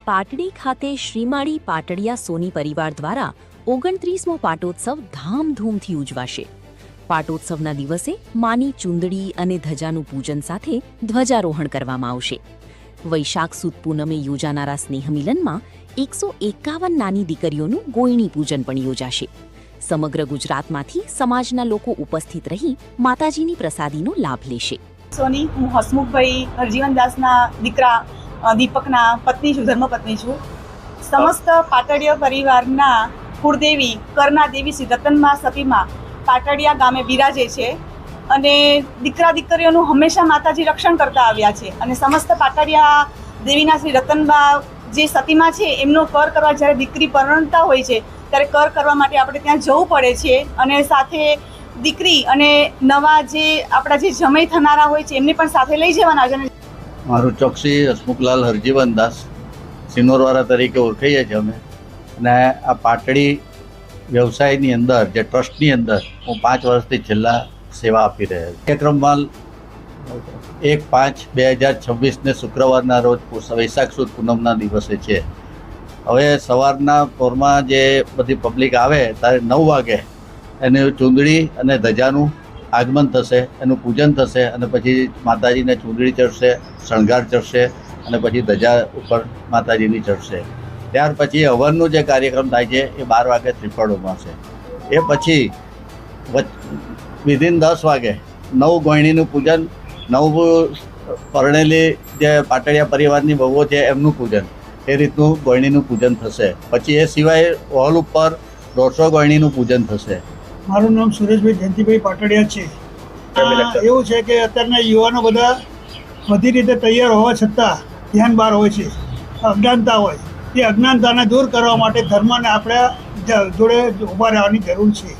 પાટડી ખાતે શ્રીમાળી પાટડિયા સોની પરિવાર દ્વારા 29મો પાટોત્સવ ધામધૂમથી ઉજવાશે। પાટોત્સવના દિવસે માની ચૂંદડી અને ધજાનું પૂજન સાથે ધ્વજારોહણ કરવામાં આવશે। વૈશાખ સુદ પૂનમે યોજાનારા સ્નેહમિલનમાં 151 નાની દીકરીઓનું ગોયણી પૂજન પણ યોજાશે। સમગ્ર ગુજરાતમાંથી સમાજના લોકો ઉપસ્થિત રહી માતાજીની પ્રસાદીનો લાભ લેશે। સોની, હું હસમુખભાઈ હરજીવનદાસના દીકરા દીપકના પત્ની છું, ધર્મપત્ની છું। સમસ્ત પાટડિયા પરિવારના કુળદેવી કરના દેવી શ્રી રતનમા સતીમાં પાટડિયા ગામે બિરાજે છે અને દીકરા દીકરીઓનું હંમેશા માતાજી રક્ષણ કરતા આવ્યા છે અને સમસ્ત પાટડિયા દેવીના શ્રી રતનબા જે સતીમાં છે એમનો કર કરવા જ્યારે દીકરી પરણતા હોય છે ત્યારે કર કરવા માટે આપણે ત્યાં જવું પડે છે અને સાથે દીકરી અને નવા જે આપણા જે જમાઈ થનારા હોય છે એમને પણ સાથે લઈ જવાના છે। મારું ચોકસી હસમુખલાલ હરજીવનદાસ સિનોરવાળા તરીકે ઓળખાઈએ છીએ અમે, અને આ પાટડી વ્યવસાયની અંદર જે ટ્રસ્ટની અંદર હું 5 વર્ષથી છેલ્લા સેવા આપી રહ્યો છું। કાર્યક્રમમાં 1/5/2026ને શુક્રવારના રોજ વૈશાખ સુદ પૂનમના દિવસે છે। હવે સવારના પોરમાં જે બધી પબ્લિક આવે ત્યારે 9 વાગે એની ચૂંદડી અને ધજાનું આગમન થશે, એનું પૂજન થશે અને પછી માતાજીને ચૂંદડી ચડશે, શણગાર ચડશે અને પછી ધજા ઉપર માતાજીની ચડશે। ત્યાર પછી હવનનો જે કાર્યક્રમ થાય છે એ 12 વાગે ત્રિપળોમાં છે। એ પછી વિધિન 10 વાગે 9 ગોયણીનું પૂજન, 9 પરણેલી જે પાટડિયા પરિવારની વહુઓ છે એમનું પૂજન, એ રીતનું ગોયણીનું પૂજન થશે। પછી એ સિવાય હોલ ઉપર 150 ગોયણીનું પૂજન થશે। મારું નામ સુરેશભાઈ જયંતિભાઈ પાટડિયા છે। એવું છે કે અત્યારના યુવાનો બધા બધી રીતે તૈયાર હોવા છતાં ધ્યાન બહાર હોય છે, અજ્ઞાનતા હોય, એ અજ્ઞાનતાને દૂર કરવા માટે ધર્મને આપણે જોડે ઊભા રહેવાની જરૂર છે।